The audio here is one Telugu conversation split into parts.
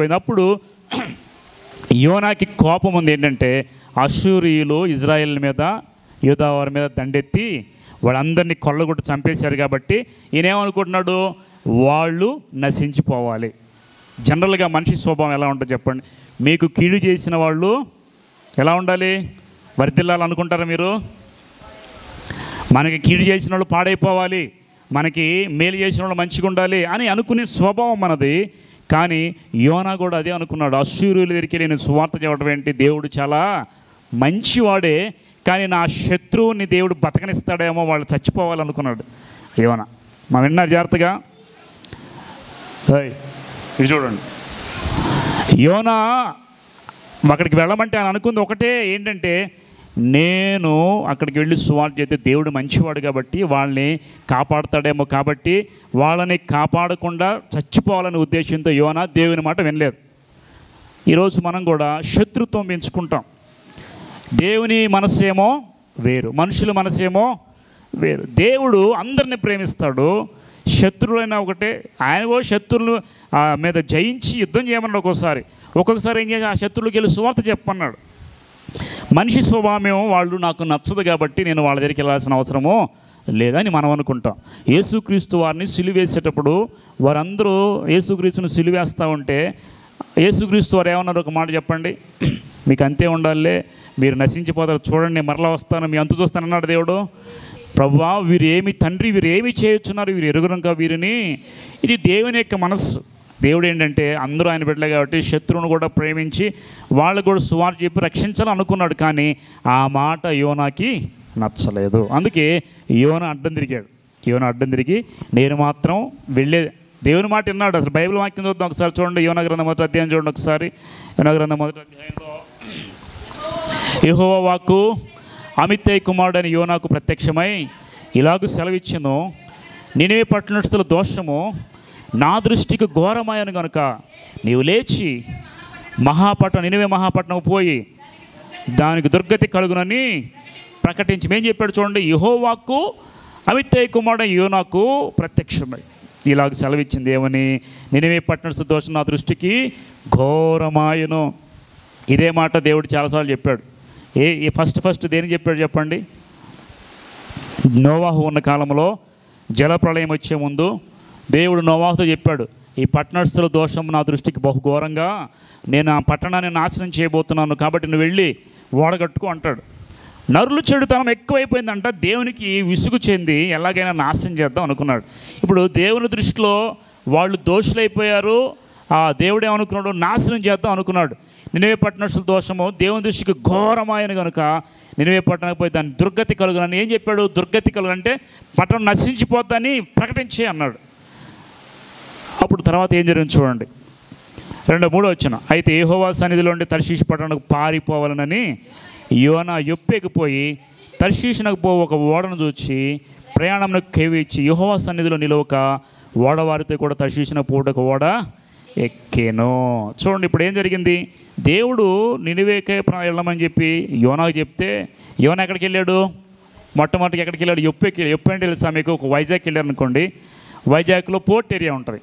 అయిపోయింది. అప్పుడు యోనాకి కోపం ఉంది. ఏంటంటే అష్షూరీయులు ఇజ్రాయేల్ మీద యూదా వారి మీద దండెత్తి వాళ్ళందరినీ కొల్లగొట్టి చంపేశారు కాబట్టి ఈయనేమనుకుంటున్నాడు, వాళ్ళు నశించిపోవాలి. జనరల్గా మనిషి స్వభావం ఎలా ఉంటుంది చెప్పండి? మీకు కీడు చేసిన వాళ్ళు ఎలా ఉండాలి? వర్ధిల్లాలనుకుంటారా మీరు? మనకి కీడు చేసిన వాళ్ళు పాడైపోవాలి, మనకి మేలు చేసిన వాళ్ళు మంచిగా ఉండాలి అని అనుకునే స్వభావం మనది. కానీ యోనా కూడా అదే అనుకున్నాడు. అష్షూరీయుల దగ్గరికి నేను సువార్త చెప్పడం ఏంటి, దేవుడు చాలా మంచివాడే, కానీ నా శత్రువుని దేవుడు బతకనిస్తాడేమో, వాళ్ళు చచ్చిపోవాలనుకున్నాడు యోనా. మా విన్నారు జాగ్రత్తగా, ఇది చూడండి. యోనా అక్కడికి వెళ్ళమంటే ఆయన అనుకుంది ఒకటే, ఏంటంటే నేను అక్కడికి వెళ్ళి సువార్త చేస్తే దేవుడు మంచివాడు కాబట్టి వాళ్ళని కాపాడుతాడేమో, కాబట్టి వాళ్ళని కాపాడకుండా చచ్చిపోవాలనే ఉద్దేశంతో యోనా దేవుని మాట వినలేదు. ఈరోజు మనం కూడా శత్రుత్వం పెంచుకుంటాం. దేవుని మనసేమో వేరు, మనుషుల మనసేమో వేరు. దేవుడు అందరిని ప్రేమిస్తాడు, శత్రువులైనా ఒకటే. ఆయన కూడా శత్రువులు మీద జయించి యుద్ధం చేయమన్నాడు. ఒక్కొక్కసారి ఏం చేసి ఆ శత్రువులకి వెళ్ళి సువార్త చెప్పన్నాడు. మనిషి స్వభావమేమో వాళ్ళు నాకు నచ్చదు కాబట్టి నేను వాళ్ళ దగ్గరికి వెళ్ళాల్సిన అవసరమో లేదని మనం అనుకుంటాం. యేసుక్రీస్తు వారిని సిలువేసేటప్పుడు వారందరూ యేసుక్రీస్తుని సిలువేస్తూ ఉంటే యేసుక్రీస్తు వారు ఏమన్నారు? ఒక మాట చెప్పండి, మీకు అంతే ఉండాలే, మీరు నశించిపోతారు, చూడండి మరలా వస్తాను, మీ అంతు చూస్తాను అన్నాడు దేవుడు. ప్రభువా, తండ్రి వీరు ఏమి చేయొచ్చున్నారు, వీరు ఎరుగురంగా వీరిని. ఇది దేవుని యొక్క మనస్సు. దేవుడు ఏంటంటే అందరూ ఆయన బిడ్డలే కాబట్టి శత్రువును కూడా ప్రేమించి వాళ్ళు కూడా సువార్త చెప్పి రక్షించాలని అనుకున్నాడు. కానీ ఆ మాట యోనాకి నచ్చలేదు. అందుకే యోనా అడ్డం తిరిగి నేను మాత్రం వెళ్ళే దేవుని మాట విన్నాడు. అసలు బైబిల్ వాక్యం చూద్దాం ఒకసారి, చూడండి. యోనా గ్రంథం 1వ అధ్యాయం చూడండి ఒకసారి. యోనా గ్రంథం 1వ అధ్యాయంలో యెహోవా వాక్కు అమిత్తయి కుమారుడైన యోనాకు ప్రత్యక్షమై ఇలాగూ సెలవిచ్చెను, నినివే పట్టణస్థుల దోషము నా దృష్టికి ఘోరమాయను గనుక నీవు లేచి నినివే మహాపట్నం పోయి దానికి దుర్గతి కలుగునని ప్రకటించి. ఏం చెప్పాడు చూడండి, యెహోవాకు అమిత్తయి కుమారుడైన యోనాకు ప్రత్యక్షమై ఇలాగ సెలవిచ్చింది. ఏమని? నినివే పట్టణస్థుల దోషం నా దృష్టికి ఘోరమాయను. ఇదే మాట దేవుడు చాలాసార్లు చెప్పాడు. ఫస్ట్ దేని చెప్పాడు చెప్పండి? నోవాహు ఉన్న కాలంలో జలప్రళయం వచ్చే ముందు దేవుడు నోవాహుతో చెప్పాడు, ఈ పట్టణస్థుల దోషం నా దృష్టికి బహుఘోరంగా, నేను ఆ పట్టణాన్ని నాశనం చేయబోతున్నాను, కాబట్టి నువ్వు వెళ్ళి ఓడగట్టుకో అంటాడు. నరులు చెడుతనం ఎక్కువైపోయిందంట. దేవునికి విసుగు చెంది ఎలాగైనా నాశనం చేద్దాం అనుకున్నాడు. ఇప్పుడు దేవుని దృష్టిలో వాళ్ళు దోషులైపోయారు. ఆ దేవుడు ఏమనుకున్నాడు? నాశనం చేద్దాం అనుకున్నాడు. నినివే పట్టణస్థుల దోషము దేవుని దృష్టికి ఘోరమైన కనుక నినివే పట్టణానికి పోయి దాన్ని దుర్గతి కలుగునని. ఏం చెప్పాడు? దుర్గతి కలుగంటే పట్టణం నశించిపోద్దని ప్రకటించే అన్నాడు. అప్పుడు తర్వాత ఏం జరిగింది చూడండి. 2-3 వచనం. అయితే యెహోవా సన్నిధిలోండి తర్షీషు పట్టణానికి పారిపోవాలనని యోనా యొప్పేకి పోయి తర్షీషునకు ఒక ఓడను చూచి ప్రయాణంకు కేవిచ్చి యెహోవా సన్నిధిలో నిలవక ఓడవారితో కూడా తర్షీషునకు పోవడానికి ఓడ ఎక్కేను. చూడండి ఇప్పుడు ఏం జరిగింది. దేవుడు నినివేకే వెళ్ళమని చెప్పి యోనాకు చెప్తే యోనా ఎక్కడికి వెళ్ళాడు? మొట్టమొదటికి ఎక్కడికి వెళ్ళాడు? యొప్పేకి. యొప్ప అంటే తెలుసా మీకు? ఒక వైజాగ్ వెళ్ళారు అనుకోండి. వైజాగ్లో పోర్ట్ ఏరియా ఉంటుంది.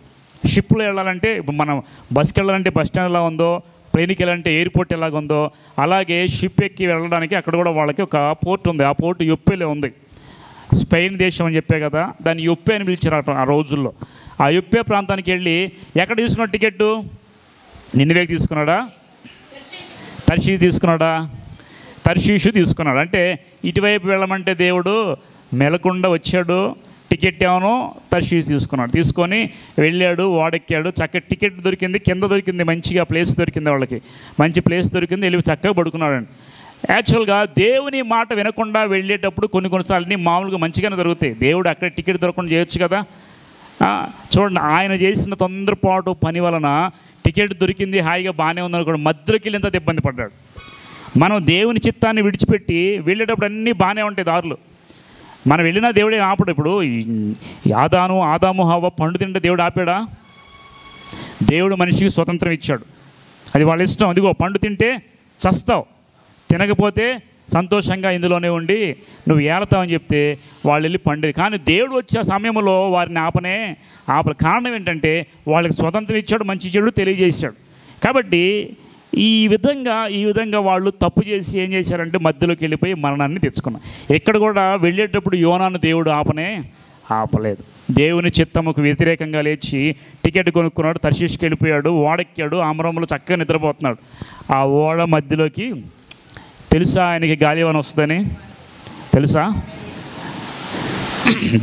షిప్లో వెళ్ళాలంటే ఇప్పుడు మనం బస్కి వెళ్ళాలంటే బస్ స్టాండ్ ఎలా ఉందో, ప్లేన్కి వెళ్ళాలంటే ఎయిర్పోర్ట్ ఎలాగ ఉందో, అలాగే షిప్ ఎక్కి వెళ్ళడానికి అక్కడ కూడా వాళ్ళకి ఒక పోర్ట్ ఉంది. ఆ పోర్ట్ యొప్పేలో ఉంది. స్పెయిన్ దేశం అని చెప్పే కదా, దాన్ని యొప్పే అని పిలిచారు ఆ రోజుల్లో. ఆ యొప్పే ప్రాంతానికి వెళ్ళి ఎక్కడ తీసుకున్నాడు టికెట్టు? నినివేకి తీసుకున్నాడా? తర్షీషు తీసుకున్నాడా? తర్షీషు తీసుకున్నాడు. అంటే ఇటువైపు వెళ్ళమంటే దేవుడు మెలకుండా వచ్చాడు. టికెట్ ఏమో తర్షీషు తీసుకున్నాడు. తీసుకొని వెళ్ళాడు, వాడెక్కాడు. చక్కగా టికెట్ దొరికింది, కింద దొరికింది, మంచిగా ప్లేస్ దొరికింది, వాళ్ళకి మంచి ప్లేస్ దొరికింది. వెళ్ళి చక్కగా పడుకున్నాడండి. యాక్చువల్గా దేవుని మాట వినకుండా వెళ్ళేటప్పుడు కొన్నిసార్లు మామూలుగా మంచిగానే దొరుకుతాయి. దేవుడు అక్కడ టికెట్ దొరకకుండా చేయొచ్చు కదా. చూడండి, ఆయన చేసిన తొందరపాటు పని వలన టికెట్ దొరికింది, హాయిగా బాగానే ఉందనుకోండి, మధ్యలోకి వెళ్ళి ఎంత ఇబ్బంది పడ్డాడు. మనం దేవుని చిత్తాన్ని విడిచిపెట్టి వెళ్ళేటప్పుడు అన్నీ బాగానే ఉంటాయి దారులు. మనం వెళ్ళినా దేవుడే ఆపడు. ఇప్పుడు ఆదాము హవ్వ పండు తింటే దేవుడు ఆపాడా? దేవుడు మనిషికి స్వతంత్రం ఇచ్చాడు, అది వాళ్ళ ఇష్టం. అదిగో పండు తింటే చస్తావు, తినకపోతే సంతోషంగా ఇందులోనే ఉండి నువ్వు ఏలతావని చెప్తే వాళ్ళు వెళ్ళి పండేది. కానీ దేవుడు వచ్చే సమయంలో వారిని ఆపల. కారణం ఏంటంటే వాళ్ళకి స్వతంత్రం ఇచ్చాడు, మంచి చెడు తెలియజేశాడు. కాబట్టి ఈ విధంగా వాళ్ళు తప్పు చేసి ఏం చేశారంటే మధ్యలోకి వెళ్ళిపోయి మరణాన్ని తెచ్చుకున్నారు. ఇక్కడ కూడా వెళ్ళేటప్పుడు యోనాను దేవుడు ఆపలేదు. దేవుని చిత్తముకు వ్యతిరేకంగా లేచి టికెట్ కొనుక్కున్నాడు, తర్షీష్కి వెళ్ళిపోయాడు, ఓడెక్కాడు, ఆమరంలో చక్కగా నిద్రపోతున్నాడు. ఆ ఓడ మధ్యలోకి తెలుసా ఆయనకి గాలివాన వస్తుందని? తెలుసా?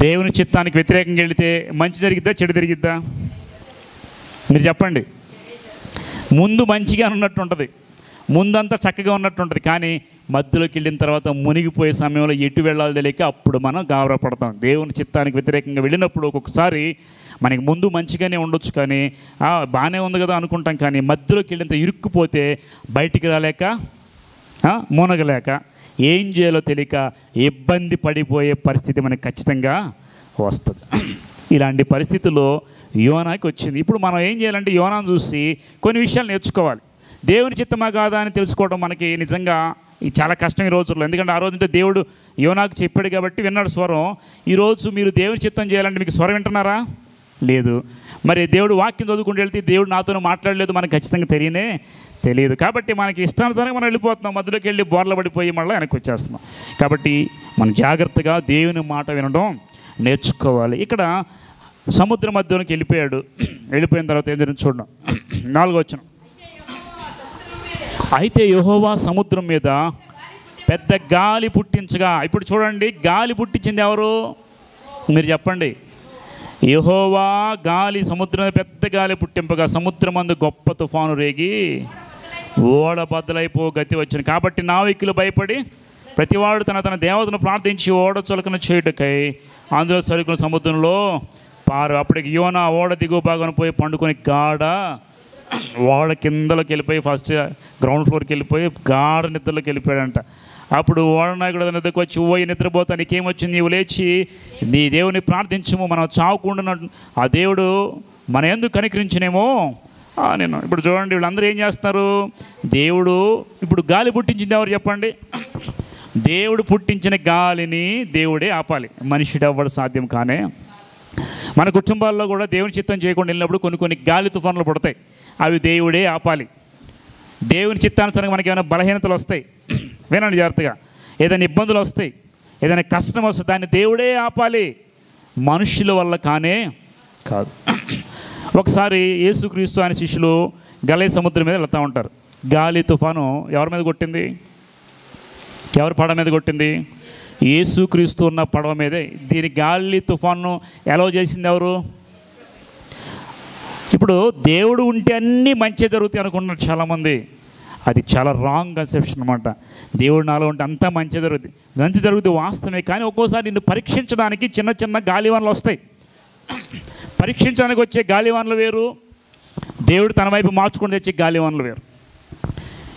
దేవుని చిత్తానికి వ్యతిరేకంగా వెళితే మంచి జరిగిద్దా చెడు జరిగిద్దా? మీరు చెప్పండి. ముందు మంచిగా ఉన్నట్టు ఉంటుంది, ముందంతా చక్కగా ఉన్నట్టు ఉంటుంది, కానీ మధ్యలోకి వెళ్ళిన తర్వాత మునిగిపోయే సమయంలో ఎటు వెళ్ళాలో తెలియక అప్పుడు మనం గాబరపడతాం. దేవుని చిత్తానికి వ్యతిరేకంగా వెళ్ళినప్పుడు ఒక్కొక్కసారి మనకి ముందు మంచిగానే ఉండొచ్చు, కానీ బాగానే ఉంది కదా అనుకుంటాం, కానీ మధ్యలోకి వెళ్ళినంత ఇరుక్కుపోతే బయటికి రాలేక మునగలేక ఏం చేయాలో తెలియక ఇబ్బంది పడిపోయే పరిస్థితి మనకి ఖచ్చితంగా వస్తుంది. ఇలాంటి పరిస్థితుల్లో యోనాకి వచ్చింది. ఇప్పుడు మనం ఏం చేయాలంటే యోనాను చూసి కొన్ని విషయాలు నేర్చుకోవాలి. దేవుని చిత్తమా కాదా అని తెలుసుకోవడం మనకి నిజంగా చాలా కష్టం ఈ రోజుల్లో. ఎందుకంటే ఆ రోజుంటే దేవుడు యోనాకు చెప్పాడు కాబట్టి విన్నాడు స్వరం. ఈరోజు మీరు దేవుని చిత్తం చేయాలంటే మీకు స్వరం వింటున్నారా? లేదు. మరి దేవుడు వాక్యం చదువుకుంటూ వెళ్తే దేవుడు నాతో మాట్లాడలేదు మనకు ఖచ్చితంగా తెలియదు. కాబట్టి మనకి ఇష్టానుసారంగా మనం వెళ్ళిపోతున్నాం, మధ్యలోకి వెళ్ళి బోర్ల పడిపోయి మళ్ళీ వెనక్కి వచ్చేస్తున్నాం. కాబట్టి మనం జాగ్రత్తగా దేవుని మాట వినడం నేర్చుకోవాలి. ఇక్కడ సముద్రం మధ్యలోకి వెళ్ళిపోయిన తర్వాత ఏం జరిగింది చూడండి. 4వ వచనం. అయితే యెహోవా సముద్రం మీద పెద్ద గాలి పుట్టించగా. ఇప్పుడు చూడండి, గాలి పుట్టించింది ఎవరు? మీరు చెప్పండి. యెహోవా గాలి సముద్రం పెద్ద గాలి పుట్టింపగా సముద్రమందు గొప్ప తుఫాను రేగి ఓడ బద్దలైపో గతి వచ్చింది. కాబట్టి నావికులు భయపడి ప్రతివాడు తన దేవతను ప్రార్థించి ఓడ చులకన చేయుటకై అందులో సరుకుల సముద్రంలో అప్పటికి యోనా ఓడ దిగువ భాగం పోయి పండుకొని ఓడ కిందలోకి వెళ్ళిపోయి ఫస్ట్ గ్రౌండ్ ఫ్లోర్కి వెళ్ళిపోయి గాఢ నిద్రలోకి వెళ్ళిపోయాడంట. అప్పుడు ఓడనాయకుడు నిద్రకు వచ్చి నిద్రపోతా నీకేమొచ్చింది, నీవు లేచి నీ దేవుని ప్రార్థించము, మనం చావకుండా ఆ దేవుడు మన ఎందుకు కనికరించినేమో నేను. ఇప్పుడు చూడండి, వీళ్ళందరూ ఏం చేస్తున్నారు? దేవుడు ఇప్పుడు గాలి పుట్టించింది ఎవరు చెప్పండి? దేవుడు పుట్టించిన గాలిని దేవుడే ఆపాలి, మనిషిడు అవ్వడం సాధ్యం కానే. మన కుటుంబాల్లో కూడా దేవుని చిత్తం చేయకుండా వెళ్ళినప్పుడు కొన్ని గాలి తుఫాన్లు పుడతాయి, అవి దేవుడే ఆపాలి. దేవుని చిత్తానుసారంగా మనకి ఏమైనా బలహీనతలు వస్తాయి, వినండి జాగ్రత్తగా, ఏదైనా ఇబ్బందులు వస్తాయి, ఏదైనా కష్టం వస్తుంది, దాన్ని దేవుడే ఆపాలి, మనుషుల వల్ల కాదు. ఒకసారి యేసుక్రీస్తు ఆయన శిష్యులు గలే సముద్రం మీద వెళ్తూ ఉంటారు. గాలి తుఫాను ఎవరి మీద కొట్టింది? ఎవరి పడవ మీద కొట్టింది? యేసుక్రీస్తు ఉన్న పడవ మీదే. దీని గాలి తుఫాను ఎలా చేసింది ఎవరు? ఇప్పుడు దేవుడు ఉంటే అన్నీ మంచి జరుగుతాయి అనుకుంటున్నారు చాలామంది. అది చాలా రాంగ్ కన్సెప్షన్ అనమాట. దేవుడు నాలో ఉంటే అంతా మంచి జరుగుతుంది వాస్తవమే, కానీ ఒక్కోసారి నిన్ను పరీక్షించడానికి చిన్న గాలివానలు వస్తాయి. పరీక్షించడానికి వచ్చే గాలివానలు వేరు, దేవుడు తన వైపు మార్చుకొని తెచ్చే గాలివానలు వేరు.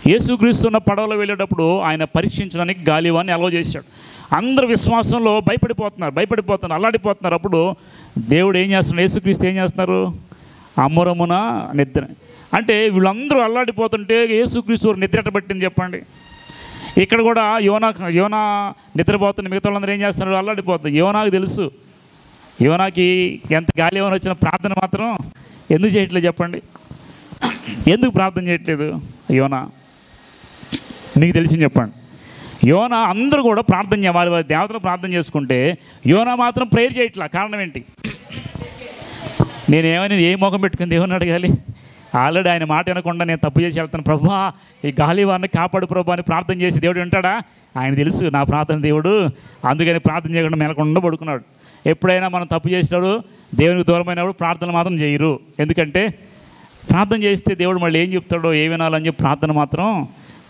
యేసుక్రీస్తున్న పడవలో వెళ్ళేటప్పుడు ఆయన పరీక్షించడానికి గాలివాన్ని అలౌ చేశాడు. అందరు విశ్వాసంలో భయపడిపోతున్నారు, అల్లాడిపోతున్నారు. అప్పుడు దేవుడు ఏం చేస్తున్నాడు? యేసుక్రీస్తు ఏం చేస్తున్నారు? అమరమున నిద్ర. అంటే వీళ్ళందరూ అల్లాడిపోతుంటే యేసుక్రీస్తు నిద్ర పట్టింది చెప్పండి. ఇక్కడ కూడా యోనా నిద్రపోతుంది, మిగతా వాళ్ళందరూ ఏం చేస్తున్నారు? అల్లాడిపోతుంది. యోనాకు తెలుసు, యోనాకి ఎంత గాలివాన వచ్చిన ప్రార్థన మాత్రం ఎందుకు చేయట్లేదు చెప్పండి? ఎందుకు ప్రార్థన చేయట్లేదు యోనా? మీకు తెలిసింది చెప్పండి. యోనా అందరూ కూడా ప్రార్థన వారి దేవతలు ప్రార్థన చేసుకుంటే యోనా మాత్రం ప్రేయర్ చేయట్లా. కారణం ఏంటి? నేనేమైనా ఏ ముఖం పెట్టుకుని దేవుని అడగాలి? ఆల్రెడీ ఆయన మాట వినకుండా నేను తప్పు చేసి వెళ్తాను, ప్రభా ఈ గాలివాన్ని కాపాడు ప్రభా అని ప్రార్థన చేసి దేవుడు వింటాడా? ఆయన తెలుసు నా ప్రార్థన దేవుడు, అందుకని ప్రార్థన చేయకుండా మెలకుండా పడుకున్నాడు. ఎప్పుడైనా మనం తప్పు చేసినాడు దేవునికి దూరమైనప్పుడు ప్రార్థన మాత్రం చేయరు. ఎందుకంటే ప్రార్థన చేస్తే దేవుడు మళ్ళీ ఏం చెప్తాడో ఏ వినాలని చెప్పి ప్రార్థన మాత్రం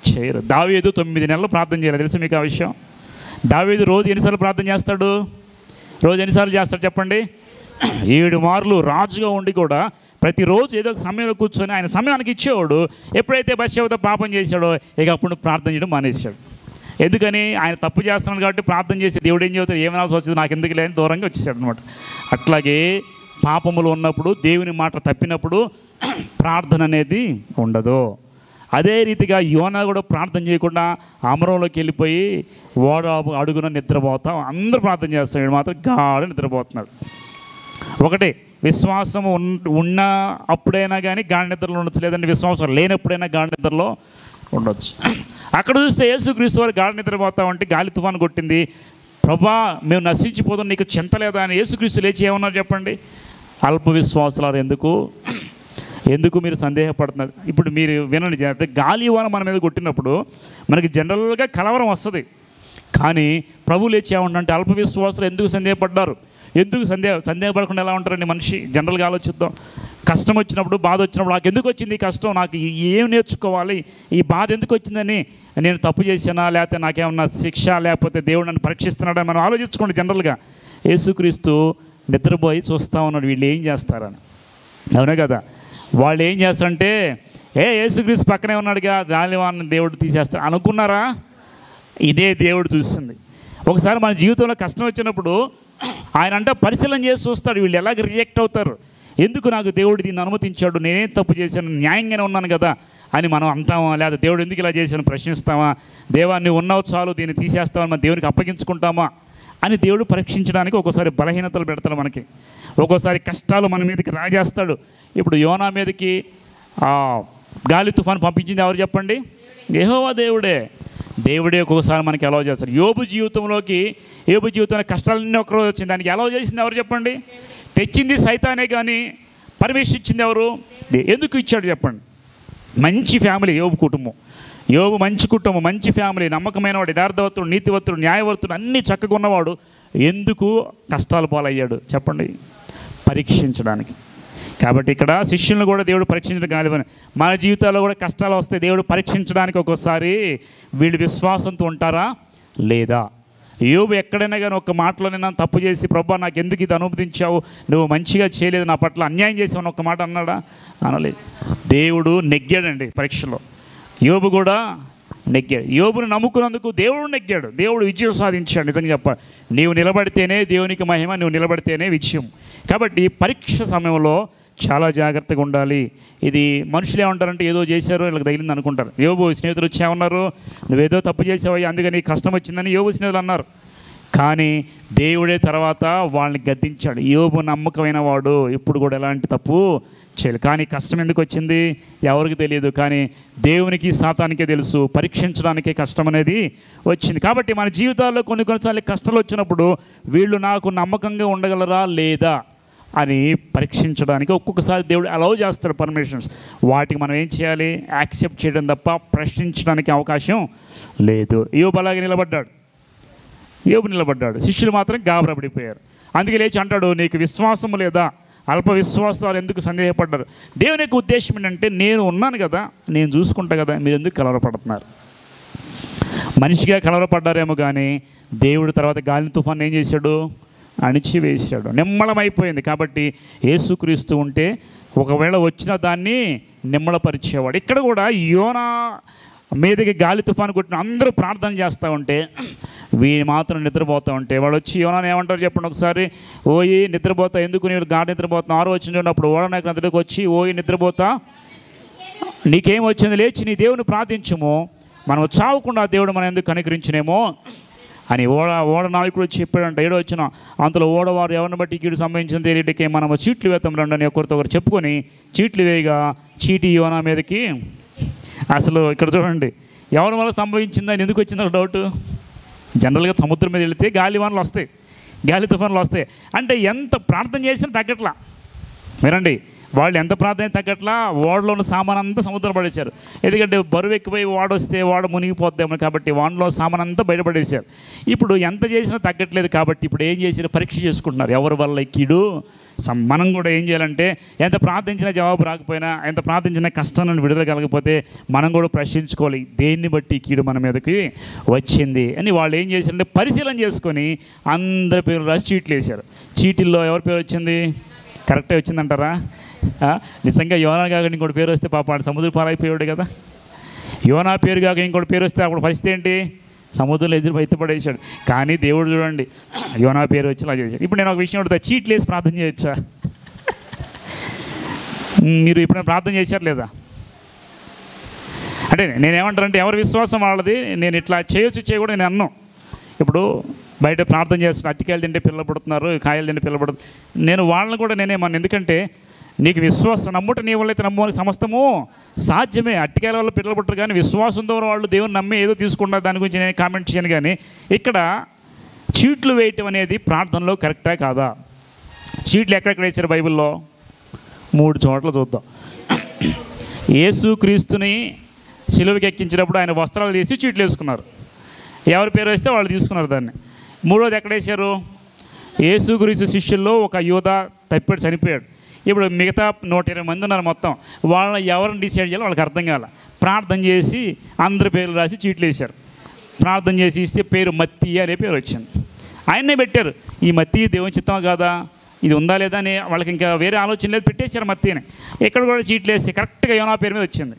చేయరు. దావీదు 9 నెలలు ప్రార్థన చేయలేదు, తెలుసు మీకు ఆ విషయం? దావీదు రోజు ఎన్నిసార్లు ప్రార్థన చేస్తాడు? చెప్పండి? 7 మార్లు రాజుగా ఉండి కూడా ప్రతిరోజు ఏదో ఒక సమయంలో కూర్చొని ఆయన సమయానికి ఇచ్చేవాడు. ఎప్పుడైతే బత్షెబతో పాపం చేశాడో ఇక అప్పుడు ప్రార్థన చేయడం మానేశాడు. ఎందుకని? ఆయన తప్పు చేస్తున్నాడు కాబట్టి ప్రార్థన చేసి దేవుడు ఏం చెబుతాడు, ఏమనాల్సి వచ్చింది నాకు ఎందుకు లేని దూరంగా వచ్చేసాడు అనమాట. అట్లాగే పాపములు ఉన్నప్పుడు, దేవుని మాట తప్పినప్పుడు ప్రార్థన అనేది ఉండదు. అదే రీతిగా యోనా కూడా ప్రార్థన చేయకుండా అమరంలోకి వెళ్ళిపోయి ఓడ అడుగున నిద్రపోతాం. అందరూ ప్రార్థన చేస్తాడు, మాత్రం గాఢ నిద్రపోతున్నాడు. ఒకటే విశ్వాసం ఉన్న అప్పుడైనా కానీ గాఢ నిద్రలో ఉండొచ్చు, లేదంటే విశ్వాసం లేనప్పుడైనా గాఢ నిద్రలో ఉండొచ్చు. అక్కడ చూస్తే యేసుక్రీస్తు వారు గాఢ నిద్రపోతా ఉంటే గాలి తుఫాను కొట్టింది. ప్రభా, మేము నశించిపోతాం, నీకు చింత లేదా అని యేసుక్రీస్తు లేచి ఏమన్నారు చెప్పండి? అల్ప విశ్వాసులారు ఎందుకు మీరు సందేహపడుతున్నారు? ఇప్పుడు మీరు వినండి జాగ్రత్త. గాలి వాన మన మీద కొట్టినప్పుడు మనకి జనరల్గా కలవరం వస్తుంది. కానీ ప్రభు లేచి ఏమంటే అల్ప విశ్వాసులు ఎందుకు సందేహపడ్డారు? ఎందుకు సందేహపడకుండా ఎలా ఉంటారండి మనిషి? జనరల్గా ఆలోచిద్దాం. కష్టం వచ్చినప్పుడు, బాధ వచ్చినప్పుడు, నాకు ఎందుకు వచ్చింది ఈ కష్టం, నాకు ఏం నేర్చుకోవాలి, ఈ బాధ ఎందుకు వచ్చిందని, నేను తప్పు చేశానా, లేకపోతే నాకేమన్నా శిక్ష, లేకపోతే దేవుడు నన్ను పరీక్షిస్తున్నాడని మనం ఆలోచించుకోండి. జనరల్గా యేసుక్రీస్తు నిద్రపోయి చూస్తూ ఉన్నాడు, వీళ్ళు ఏం చేస్తారని. అవునా కదా? వాళ్ళు ఏం చేస్తారంటే, యేసుక్రీస్తు పక్కనే ఉన్నాడుగా, గాలివాన దేవుడు తీసేస్తాడు అనుకున్నారా? ఇదే దేవుడు చూస్తుంది. ఒకసారి మన జీవితంలో కష్టం వచ్చినప్పుడు ఆయన అంటే పరిశీలన చేసి చూస్తాడు, వీళ్ళు ఎలాగ రిజెక్ట్ అవుతారు, ఎందుకు నాకు దేవుడు దీన్ని అనుమతించాడు, నేనేం తప్పు చేశాను, న్యాయంగానే ఉన్నాను కదా అని మనం అంటామా? లేదా దేవుడు ఎందుకు ఇలా చేశాను ప్రశ్నిస్తామా? దేవా నువ్వు ఉన్నావు చాలు, దీన్ని తీసేస్తామని మన దేవునికి అప్పగించుకుంటామా అని దేవుడు పరీక్షించడానికి ఒక్కోసారి బలహీనతలు పెడతాడు మనకి, ఒక్కోసారి కష్టాలు మన మీదకి రాజేస్తాడు. ఇప్పుడు యోనా మీదకి గాలి తుఫాను పంపించింది ఎవరు చెప్పండి? యెహోవా దేవుడే ఒక్కొక్కసారి మనకి అలౌ చేస్తారు. యోబు జీవితంలో కష్టాలన్నీ ఒకరోజు వచ్చింది, దానికి అలౌ చేసింది ఎవరు చెప్పండి? తెచ్చింది సైతానే, కానీ పర్మిషన్ ఇచ్చింది ఎవరు? ఎందుకు ఇచ్చాడు చెప్పండి? మంచి ఫ్యామిలీ యోబు కుటుంబం, మంచి కుటుంబం, మంచి ఫ్యామిలీ, నమ్మకమైనవాడు, యథార్థవంతుడు, నీతివంతుడు, న్యాయవర్తుడు, అన్నీ చక్కగా ఉన్నవాడు. ఎందుకు కష్టాలు పాలయ్యాడు చెప్పండి? పరీక్షించడానికి. కాబట్టి ఇక్కడ శిష్యులను కూడా దేవుడు పరీక్షించడం కాదు. మన జీవితాల్లో కూడా కష్టాలు వస్తే దేవుడు పరీక్షించడానికి ఒక్కోసారి వీళ్ళు విశ్వాసంతో ఉంటారా లేదా. యోబు ఎక్కడైనా కానీ ఒక మాటలోనైనా తప్పు చేసి, ప్రభా నాకు ఎందుకు ఇది అనుమతించావు, నువ్వు మంచిగా చేయలేదు, నా పట్ల అన్యాయం చేసావు అని ఒక మాట అన్నాడా? అనలేదు. దేవుడు నెగ్గాడండి పరీక్షలో. యోబు కూడా నెగ్గాడు. యోబును నమ్ముకున్నందుకు దేవుడు నెగ్గాడు, దేవుడు విజయం సాధించాడు. నిజంగా చెప్పాలి, నీవు నిలబడితేనే దేవునికి మహిమ, నువ్వు నిలబడితేనే విజయం. కాబట్టి పరీక్ష సమయంలో చాలా జాగ్రత్తగా ఉండాలి. ఇది మనుషులు ఏమంటారంటే ఏదో చేశారో వీళ్ళకి తగిలింది అనుకుంటారు. యోబు స్నేహితులు వచ్చామన్నారు, నువ్వేదో తప్పు చేసావయ్యా అందుకని కష్టం వచ్చిందని యోబు స్నేహితులు అన్నారు. కానీ దేవుడే తర్వాత వాళ్ళని గద్దించాడు. యోబు నమ్మకమైన వాడు, ఇప్పుడు కూడా ఎలాంటి తప్పు చేయలేదు. కానీ కష్టం ఎందుకు వచ్చింది ఎవరికి తెలియదు, కానీ దేవునికి సాతానికే తెలుసు. పరీక్షించడానికే కష్టం అనేది వచ్చింది. కాబట్టి మన జీవితాల్లో కొన్నిసార్లు కష్టాలు వచ్చినప్పుడు వీళ్ళు నాకు నమ్మకంగా ఉండగలరా లేదా అని పరీక్షించడానికి ఒక్కొక్కసారి దేవుడు అలౌ చేస్తాడు పర్మిషన్స్. వాటికి మనం ఏం చేయాలి? యాక్సెప్ట్ చేయడం తప్ప ప్రశ్నించడానికి అవకాశం లేదు. యోబు అలాగే నిలబడ్డాడు. శిష్యులు మాత్రం గాబరపడిపోయారు. అందుకే లేచి అంటాడు, నీకు విశ్వాసం లేదా? అల్ప విశ్వాసాలు ఎందుకు సందేహపడ్డారు? దేవుని యొక్క ఉద్దేశం ఏంటంటే, నేను ఉన్నాను కదా, నేను చూసుకుంటా కదా, మీరు ఎందుకు కలవరపడుతున్నారు? మనిషిగా కలవరపడ్డారేమో, కానీ దేవుడు తర్వాత గాలి తుఫాన్ ఏం చేశాడు? అణిచివేశాడు. నిమ్మళమైపోయింది. కాబట్టి యేసుక్రీస్తు ఉంటే ఒకవేళ వచ్చిన దాన్ని నిమ్మళపరిచేవాడు. ఇక్కడ కూడా యోనా మీదకి గాలి తుఫాను కొట్టిన అందరూ ప్రార్థన చేస్తూ ఉంటే వీళ్ళు మాత్రం నిద్రపోతూ ఉంటే వాడు వచ్చి యోనాని ఏమంటారు చెప్పండి ఒకసారి? ఓయి నిద్రపోతా, ఎందుకు నీవు గాఢ నిద్రపోతున్నా? 6 వచ్చిన చూడండి. అప్పుడు ఓడనాయకు దగ్గరికి వచ్చి, ఓయి నిద్రపోతా, నీకేం వచ్చింది? లేచి నీ దేవుని ప్రార్థించుము, మనం చావకుండా దేవుడు మనం ఎందుకు కనికరించినేమో అని ఓడ నాయకుడు చెప్పాడంట. 7 వచ్చిన అంతలో ఓడవారు ఎవరిని బట్టి కీడు సంబంధించిన తెలియటికే మనము చీట్లు వేద్దాం రండి అని ఒకరితో ఒకరు చెప్పుకొని చీట్లు వేయగా చీటి యోనా మీదకి. అసలు ఇక్కడ చూడండి, ఎవరి వల్ల సంభవించిందని ఎందుకు వచ్చిందో డౌట్. జనరల్గా సముద్రం మీద వెళితే గాలివానలు వస్తాయి, గాలి తుఫాన్లు వస్తాయి. అంటే ఎంత ప్రార్థన చేసినా తగ్గట్లా. వినండి, వాళ్ళు ఎంత ప్రార్థన తగ్గట్లా ఓడలో ఉన్న సామాన్ అంతా సముద్రం పడేశారు. ఎందుకంటే బరువు ఎక్కువై వస్తే ఓడ మునిగిపోద్దాము కాబట్టి వానలో సామాన్ అంతా బయటపడేశారు. ఇప్పుడు ఎంత చేసినా తగ్గట్లేదు కాబట్టి ఇప్పుడు ఏం చేసినా పరీక్ష చేసుకుంటున్నారు, ఎవరి వల్ల కీడు. మనం కూడా ఏం చేయాలంటే ఎంత ప్రార్థించినా జవాబు రాకపోయినా, ఎంత ప్రార్థించినా కష్టం నుండి విడుదల కలగకపోతే మనం కూడా ప్రశ్నించుకోవాలి, దేన్ని బట్టి కీడు మన మీదకి వచ్చింది అని. వాళ్ళు ఏం చేశారంటే పరిశీలన చేసుకొని అందరి పేరు రాసి చీట్లు వేశారు. చీటిల్లో ఎవరి పేరు వచ్చింది? కరెక్టే వచ్చిందంటారా? నిజంగా యోనా కాక ఇంకోటి పేరు వస్తే పాప సముద్ర పాలైపోయాడు కదా. యోనా పేరు కాక ఇంకోటి పేరు వస్తే అప్పుడు పరిస్థితి ఏంటి? సముద్రంలో ఎత్తుపడేసాడు. కానీ దేవుడు చూడండి, యోనా పేరు వచ్చి అలా చేశాడు. ఇప్పుడు నేను ఒక విషయం అడుగుతా, చీట్లు వేసి ప్రార్థన చేయొచ్చా? మీరు ఎప్పుడైనా ప్రార్థన చేశారు లేదా? అంటే నేనేమంటానంటే ఎవరి విశ్వాసం వాళ్ళది. నేను ఇట్లా చేయొచ్చు చేయకూడదు నేను అన్నాను. ఇప్పుడు బయట ప్రార్థన చేస్తున్నారు, అట్టికాయలు తింటే పిల్లలు పుడుతున్నారు, కాయలు తింటే పిల్లలు పుడుతున్నారు. నేను వాళ్ళని కూడా నేనేమన్నా, ఎందుకంటే నీకు విశ్వాసం నమ్ముట నీ వల్ల అయితే నమ్మని సమస్తము సాధ్యమే. అట్టికాయల వల్ల పిల్లలు పుట్టరు, కానీ విశ్వాసంతో వాళ్ళు దేవుని నమ్మి ఏదో తీసుకుంటారు. దాని గురించి నేను కామెంట్ చేయను. కానీ ఇక్కడ చీట్లు వేయటం అనేది ప్రార్థనలో కరెక్టా కాదా? చీట్లు ఎక్కడెక్కడ వేసారు బైబిల్లో? 3 చోట్ల చూద్దాం. యేసుక్రీస్తుని సిలువకి ఎక్కించినప్పుడు ఆయన వస్త్రాలు తీసి చీట్లు వేసుకున్నారు. ఎవరి పేరు వేస్తే వాళ్ళు తీసుకున్నారు దాన్ని. 3వది ఎక్కడ వేశారు? యేసుక్రీస్తు శిష్యుల్లో ఒక యూద తప్పిపెట్టి చనిపోయాడు. ఇప్పుడు మిగతా 120 మంది ఉన్నారు మొత్తం. వాళ్ళని ఎవరిని డిసైడ్ చేయాలో వాళ్ళకి అర్థం కాల. ప్రార్థన చేసి అందరి పేర్లు రాసి చీట్లు వేశారు. ప్రార్థన చేసి ఇస్తే పేరు మత్తీ అనే పేరు వచ్చింది. ఆయన్నే పెట్టారు. ఈ మత్తీ దేవుని చిత్తమా కాదా, ఇది ఉందా లేదా అని వాళ్ళకి ఇంకా వేరే ఆలోచన లేదు, పెట్టేశారు మత్తీని. ఇక్కడ కూడా చీట్లు వేసి కరెక్ట్గా యోనా పేరు మీద వచ్చింది.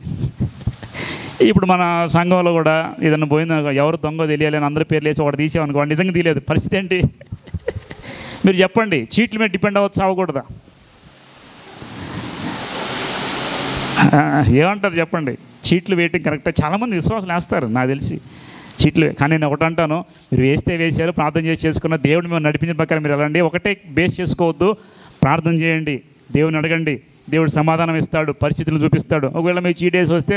ఇప్పుడు మన సంఘంలో కూడా ఏదన్నా పోయింది, ఎవరు దొంగ తెలియాలి అని అందరి పేర్లు వేసి ఒకటి తీసామనుకోండి, నిజంగా తెలియదు. పరిస్థితి ఏంటి? మీరు చెప్పండి. చీట్ల మీద డిపెండ్ అవ్వచ్చు, అవ్వకూడదా? ఏమంటారు చెప్పండి? చీట్లు వేయటం కరెక్టా? చాలామంది విశ్వాసాలు వేస్తారు నాకు తెలిసి చీట్లు. కానీ నేను ఒకటి అంటాను, మీరు వేస్తే వేశారు, ప్రార్థన చేసి చేసుకున్న దేవుడు మేము నడిపించిన ప్రకారం మీరు వెళ్ళండి. ఒకటే బేస్ చేసుకోవద్దు, ప్రార్థన చేయండి, దేవుడిని అడగండి, దేవుడు సమాధానం ఇస్తాడు, పరిస్థితులు చూపిస్తాడు. ఒకవేళ మీకు చీటేసి వస్తే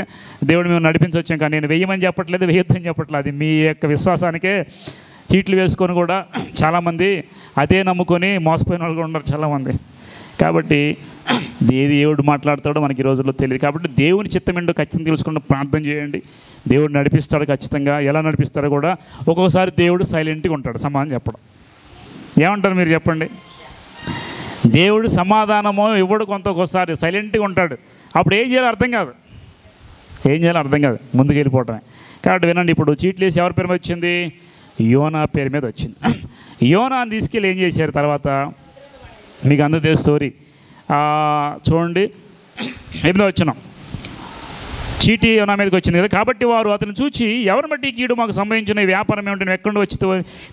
దేవుడు మేము నడిపించవచ్చాం, కానీ నేను వేయమని చెప్పట్లేదు, వేయొద్దని చెప్పట్లేదు. అది మీ యొక్క విశ్వాసానికే. చీట్లు వేసుకొని కూడా చాలామంది అదే నమ్ముకొని మోసపోయిన వాళ్ళు కూడా ఉన్నారు చాలామంది. కాబట్టి ఏది దేవుడు మాట్లాడతాడో మనకి ఈ రోజుల్లో తెలియదు. కాబట్టి దేవుని చిత్తం ఏంటో ఖచ్చితంగా తెలుసుకుని ప్రార్థన చేయండి. దేవుడు నడిపిస్తాడు ఖచ్చితంగా. ఎలా నడిపిస్తాడో కూడా. ఒక్కొక్కసారి దేవుడు సైలెంట్గా ఉంటాడు సమాధానం చెప్పడం. ఏమంటారు మీరు చెప్పండి? దేవుడు సమాధానమో ఇవ్వడు, ఒక్కొక్కసారి సైలెంట్గా ఉంటాడు. అప్పుడు ఏం చేయాలో అర్థం కాదు, ముందుకు వెళ్ళిపోవటమే. కాబట్టి వినండి, ఇప్పుడు చీట్లు వేసి ఎవరి పేరు మీద వచ్చింది? యోనా పేరు మీద వచ్చింది. యోనాని తీసుకెళ్ళి ఏం చేశారు తర్వాత? మీకు అందరిదే స్టోరీ. చూడండి, 8వ వచనం. చీటీ యోనా మీదకి వచ్చింది కదా. కాబట్టి వారు అతను చూచి, ఎవరిని బట్టి కీడు మాకు సంభవించిన ఈ వ్యాపారం ఏమిటి, నువ్వు ఎక్కడి వచ్చి,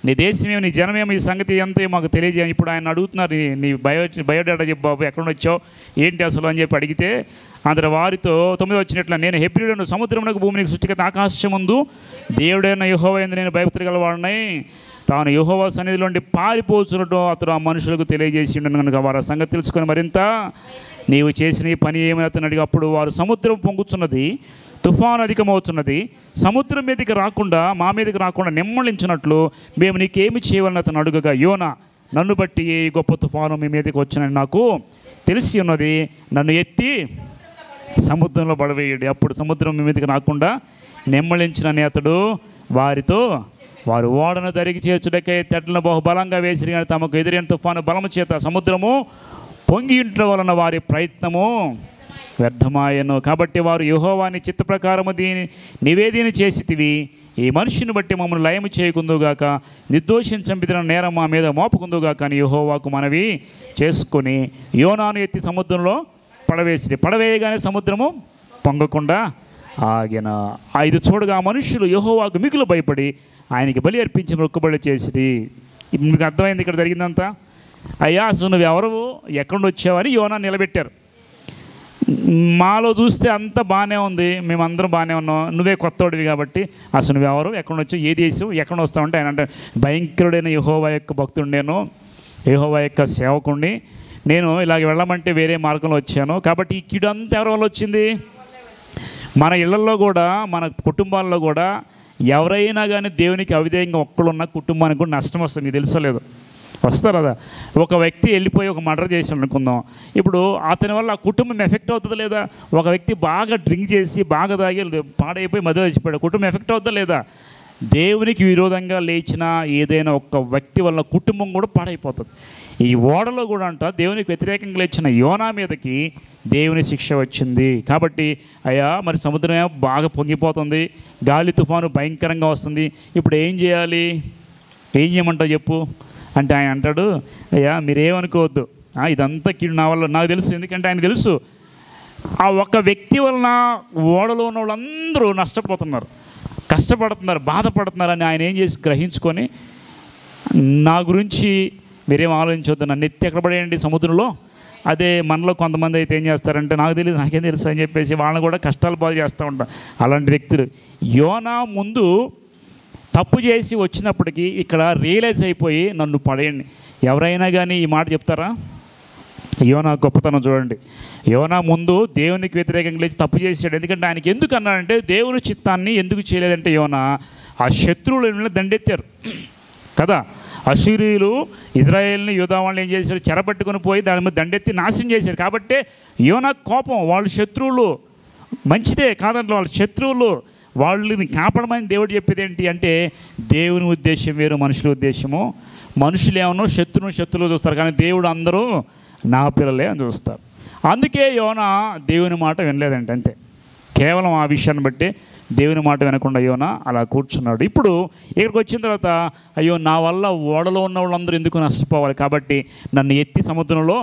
నీ దేశమేమో, నీ జనమేమో, ఈ సంగతి అంతా మాకు తెలియజేయ. ఇప్పుడు ఆయన అడుగుతున్నారు, నీ బయోడేటా చెప్పు బాబు, ఎక్కడ వచ్చావు, ఏంటి అసలు అని చెప్పి అడిగితే, అందరు వారితో 9వ వచ్చినట్ల, నేను హెబ్రీయుడను, సముద్రమునకు భూమికి సృష్టికర్త ఆకాశమందు దేవుడైన యెహోవా యందు నేను భయభక్తులు గలవాడినై, తాను యెహోవా సన్నిధిలోండి పారిపోచున్నట్టు అతడు ఆ మనుషులకు తెలియజేసి ఉండను కనుక వారు ఆ సంగతి తెలుసుకొని మరింత నీవు చేసిన ఈ పని ఏమని అతను అడిగి, అప్పుడు వారు సముద్రం పొంగుతున్నది, తుఫాను అధికమవుతున్నది, సముద్రం మీదకి రాకుండా మా మీదకి రాకుండా నిమ్మళించినట్లు మేము నీకేమి చేయవాలని అతను అడుగగా, యోనా, నన్ను బట్టి ఏ గొప్ప తుఫాను మీ మీదకి వచ్చినని నాకు తెలిసి ఉన్నది, నన్ను ఎత్తి సముద్రంలో పడవేయడు. అప్పుడు సముద్రం మీ మీదకి రాకుండా నిమ్మళించినని అతడు వారితో, వారు ఓడను దరికి చేర్చుటకై తెడ్లను బహుబలంగా వేసిరి, కానీ తమకు ఎదురైన తుఫాను బలము చేత సముద్రము పొంగి ఉండటం వలన వారి ప్రయత్నము వ్యర్థమాయను. కాబట్టి వారు యెహోవాని చిత్త ప్రకారము నివేదన చేసితివి, ఈ మనిషిని బట్టి మమ్మల్ని లయము చేయకుందుగాక, నిర్దోషిని చంపిన నేరం మా మీద మోపకుందుగాక అని యెహోవాకు మనవి చేసుకొని యోనాను ఎత్తి సముద్రంలో పడవేసిరి. పడవేయగానే సముద్రము పొంగకుండా ఆగిన. ఇది చూడగా మనుషులు యెహోవాకు మిగులు భయపడి ఆయనకి బలి అర్పించి మొక్కుబడి చేసిరి. మీకు అర్థమైంది ఇక్కడ జరిగిందంతా? అయ్యా, అసలు నువ్వు ఎవరు, ఎక్కడి వచ్చావని యోనా నిలబెట్టారు. మాలో చూస్తే అంతా బాగానే ఉంది, మేమందరం బాగానే ఉన్నాం, నువ్వే కొత్తవాడివి కాబట్టి అసలు నువ్వెవరు, ఎక్కడి వచ్చావు, ఏ దేశం, ఎక్కడ వస్తావంటే ఆయన అంటే, భయంకరుడైన యెహోవా యొక్క భక్తుడు నేను, యెహోవా యొక్క సేవకుడిని నేను, ఇలాగ వెళ్ళమంటే వేరే మార్గంలో వచ్చాను. కాబట్టి ఈ కీడు అంతా ఎవరి వల్ల వచ్చింది? మన ఇళ్లలో కూడా, మన కుటుంబాల్లో కూడా ఎవరైనా కానీ దేవునికి అవిధేయంగా ఒక్కడున్న కుటుంబానికి కూడా నష్టం వస్తుంది. మీకు తెలుసలేదు? వస్తారు కదా. ఒక వ్యక్తి వెళ్ళిపోయి ఒక మర్డర్ చేసాడు అనుకుందాం, ఇప్పుడు అతని వల్ల ఆ కుటుంబం ఎఫెక్ట్ అవుతుందా లేదా? ఒక వ్యక్తి బాగా డ్రింక్ చేసి బాగా తాగి పాడైపోయి మధ్య చచ్చిపోయాడు, కుటుంబం ఎఫెక్ట్ అవుతుందా లేదా? దేవునికి విరోధంగా లేచిన ఏదైనా ఒక వ్యక్తి వల్ల కుటుంబం కూడా పాడైపోతుంది. ఈ ఓడలో కూడా అంట దేవునికి వ్యతిరేకంగా లేచిన యోనా మీదకి దేవుని శిక్ష వచ్చింది. కాబట్టి అయ్యా, మరి సముద్రం బాగా పొంగిపోతుంది, గాలి తుఫాను భయంకరంగా వస్తుంది, ఇప్పుడు ఏం చేయాలి, ఏం చేయమంటావు చెప్పు అంటే ఆయన అంటాడు, అయ్యా మీరేమనుకోవద్దు, ఇదంతా కీడు నా వల్ల, నాకు తెలుసు. ఎందుకంటే ఆయన తెలుసు ఆ ఒక వ్యక్తి వలన ఓడలో ఉన్న వాళ్ళందరూ నష్టపోతున్నారు, కష్టపడుతున్నారు, బాధపడుతున్నారు అని ఆయన ఏం చేసి గ్రహించుకొని, నా గురించి మీరేం ఆలోచించవద్దు, నన్ను ఎత్తి ఎక్కడ పడేయండి సముద్రంలో. అదే మనలో కొంతమంది అయితే ఏం చేస్తారంటే, నాకు తెలియదు, నాకేం తెలుసు అని చెప్పేసి వాళ్ళని కూడా కష్టాలు పాలు చేస్తూ ఉంటారు అలాంటి వ్యక్తులు. యోనా ముందు తప్పు చేసి వచ్చినప్పటికీ ఇక్కడ రియలైజ్ అయిపోయి నన్ను పడేయండి. ఎవరైనా కానీ ఈ మాట చెప్తారా? యోనా గొప్పతనం చూడండి. యోనా ముందు దేవునికి వ్యతిరేకంగా లేచి తప్పు చేశాడు. ఎందుకంటే ఆయనకి ఎందుకు అన్నాడంటే దేవుని చిత్తాన్ని ఎందుకు చేయలేదంటే యోనా ఆ శత్రువులను దండెత్తారు కదా. అశ్షూరీయులు ఇజ్రాయేల్ని యూదా వాళ్ళని ఏం చేశారు? చెరపట్టుకొని పోయి దాని మీద దండెత్తి నాశనం చేశారు. కాబట్టే యోనా కోపం. వాళ్ళు శత్రువులు, మంచిదే కాదంటే వాళ్ళ శత్రువులు, వాళ్ళని కాపాడమని దేవుడు చెప్పేది ఏంటి అంటే దేవుని ఉద్దేశం వేరు, మనుషుల ఉద్దేశము. మనుషులు ఏమన్నా శత్రువులు చూస్తారు, కానీ దేవుడు అందరూ నా పిల్లలే అని చూస్తారు. అందుకే యోనా దేవుని మాట వినలేదంటే, అంతే. కేవలం ఆ విషయాన్ని బట్టి దేవుని మాట వినకుండా యోనా అలా కూర్చున్నాడు. ఇప్పుడు ఇక్కడికి వచ్చిన తర్వాత అయ్యో నా వల్ల ఓడలో ఉన్న వాళ్ళందరూ ఎందుకు నష్టపోవాలి, కాబట్టి నన్ను ఎత్తి సముద్రంలో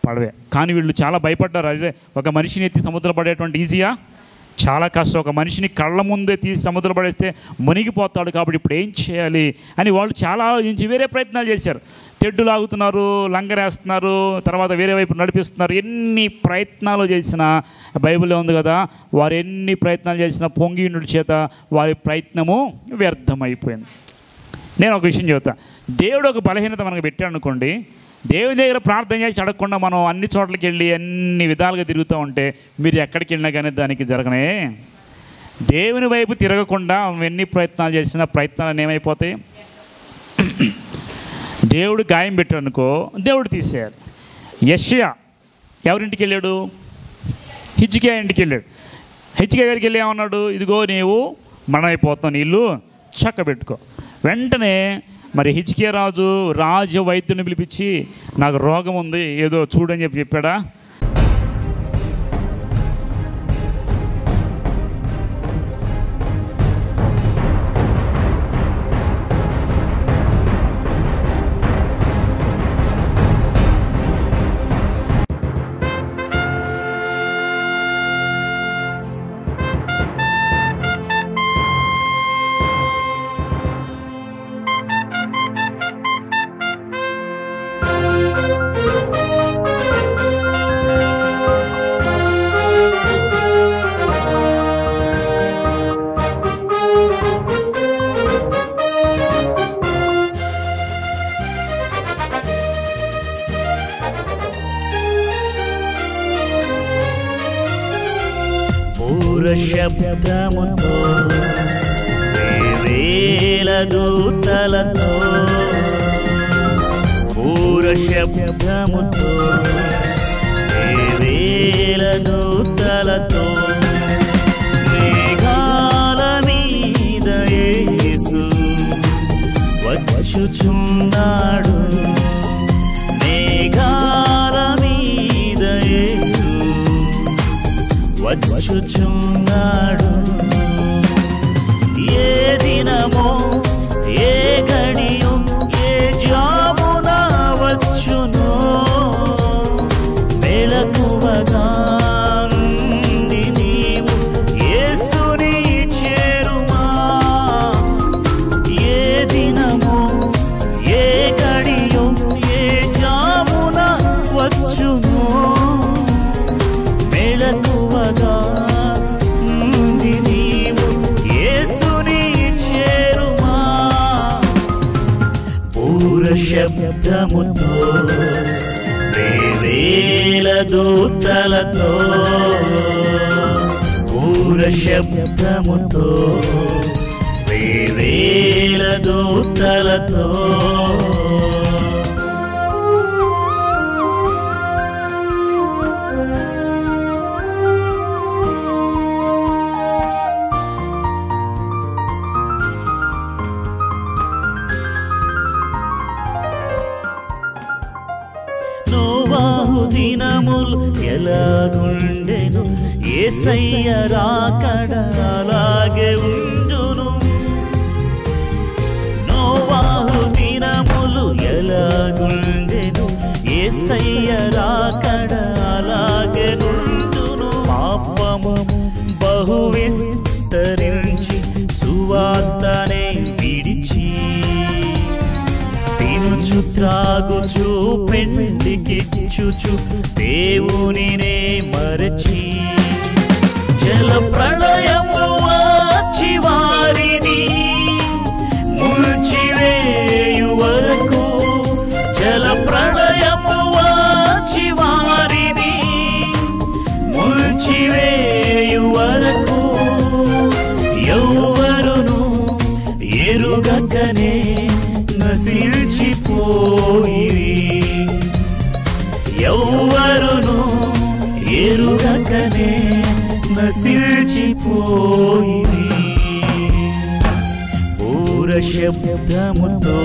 పడవే. కానీ వీళ్ళు చాలా భయపడ్డారు. అదే ఒక మనిషిని ఎత్తి సముద్రం పడేటువంటి ఈజీయా? చాలా కష్టం. ఒక మనిషిని కళ్ళ ముందే తీసి సముద్రం పడేస్తే మునిగిపోతాడు. కాబట్టి ఇప్పుడు ఏం చేయాలి అని వాళ్ళు చాలా ఆలోచించి వేరే ప్రయత్నాలు చేశారు. తెడ్డు లాగుతున్నారు, లంగరేస్తున్నారు, తర్వాత వేరే వైపు నడిపిస్తున్నారు. ఎన్ని ప్రయత్నాలు చేసినా, బైబిల్లో ఉంది కదా, వారు ఎన్ని ప్రయత్నాలు చేసినా పొంగినుడి చేత వారి ప్రయత్నము వ్యర్థమైపోయింది. నేను ఒక విషయం చెబుతా. దేవుడు ఒక బలహీనత మనకు పెట్టాడు అనుకోండి, దేవుని దగ్గర ప్రార్థన చేసి అడగకుండా మనం అన్ని చోట్లకి వెళ్ళి అన్ని విధాలుగా తిరుగుతూ ఉంటే మీరు ఎక్కడికి వెళ్ళినా కానీ దానికి జరగనే. దేవుని వైపు తిరగకుండా ఎన్ని ప్రయత్నాలు చేసినా ప్రయత్నాలు ఏమైపోతాయి? దేవుడు గాయం పెట్టాడు అనుకో, దేవుడు తీసేయాలి. యెషయా ఎవరింటికి వెళ్ళాడు? హిజ్కియా ఇంటికి వెళ్ళాడు. హిజ్కియా దగ్గరికి వెళ్ళి ఏమన్నాడు? ఇదిగో నీవు మరణమైపోతావు, నీ ఇల్లు చక్కబెట్టుకో. వెంటనే మరి హిజ్కియా రాజు వైద్యుని పిలిపించి నాకు రోగం ఉంది ఏదో చూడని చెప్పాడా? శబ్దముతో వేవేల దూతలతో, పూర శబ్దముతో వేవేల దూతలతో, మేఘాల మీద యేసు వచ్చుచున్నాడు. మేఘాల మీద యేసు వచ్చుచున్నాడు. ఏ దినమో ఏ గడియో ఏ జామున వచ్చునో, మెలకువగా నుండి నీవు యేసుని చేరుమా. ఏ దినమో ఏ గడియో ఏ జామున వచ్చునో, మెలకువగా నుండి నీవు యేసుని చేరుమా. పూర శబ్దముతో వేవేల దూతలతో, పూర శబ్దముతో వేవేల దూతలతో, నోవాహు దినములు ఎలాగుండెను, యేసయ్య రాకడ అలాగే ఉండును. నోవాహు దినములు ఎలాగుండెను, యేసయ్య రాకడ అలాగే ఉండును. పాపము బహు విస్తరించి సువార్తనే విడిచి, తినుచు త్రాగుచు పెండికిచ్చుచు దేవునినే మరచి, జల ప్రళయము వచ్చి వారిని లేకనే నశించిపోయి పూర శబ్దముతో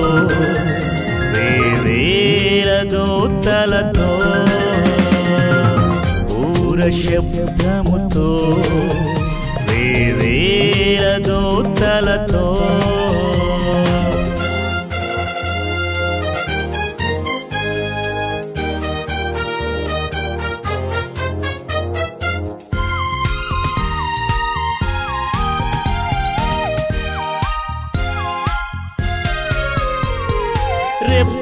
వేవేల దూతలతో పూర శబ్దముతో వేవేల దూతలతో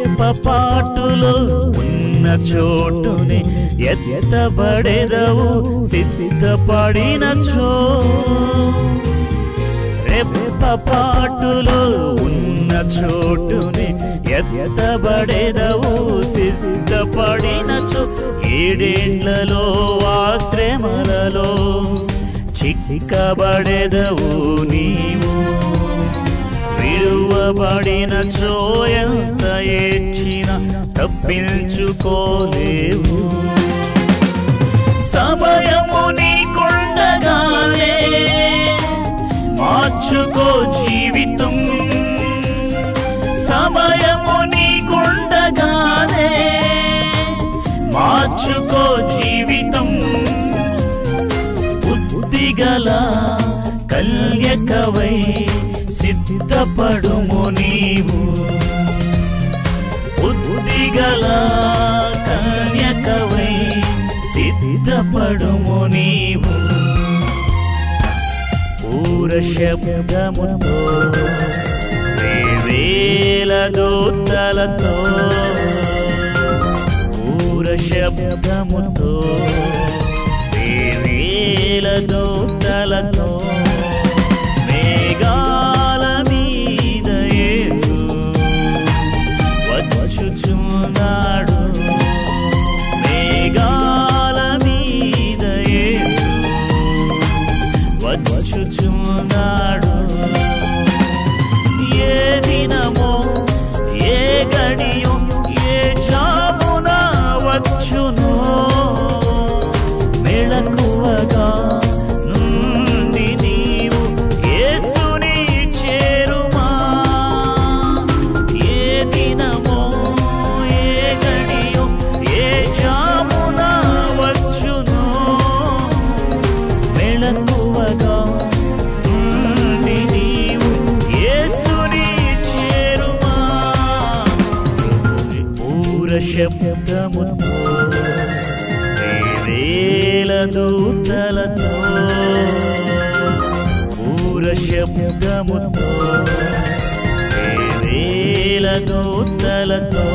రెప్పపాటులో ఉన్న చోటునే ఎత్తబడెదవు సిద్ధపడినచో రెప్పపాటులో ఉన్న చోటునే ఎత్తబడెదవు సిద్ధపడినచో ఏడేండ్లలో ఆశ్రమలలో చిక్కబడెదవు నీవు విడువబడినచో ఎంత ఏడ్చిన తప్పించుకోలేవు సమయము నీకుండగానే మార్చుకో జీవితం సమయము నీకుండగానే మార్చుకో జీవితం బుద్ధిగల కల్యకవై సిద్ధపడుము నీవు బుద్ధిగల కన్యకవై సిద్ధపడుము నీవు పూర శబ్దముతో వేవేల దూతలతో పూర శబ్దముతో వేవేల దూతలతో మేఘాల మీద యేసు వచ్చుచున్నాడు మేఘాల మీద యేసు వచ్చుచున్నాడు ఏ దినమో ఏ గడియో ఏ జామున వచ్చునో మెళకువగా నుండి నీవు యేసుని చేరుమా ఏ దినమో ఏ గడియో ఏ జామున వచ్చునో మెళకువగా నుండి నీవు యేసుని చేరుమా పూర శబ్దముతో వేవేల దూతలతో పూర శబ్దముతో వేవేల దూతలతో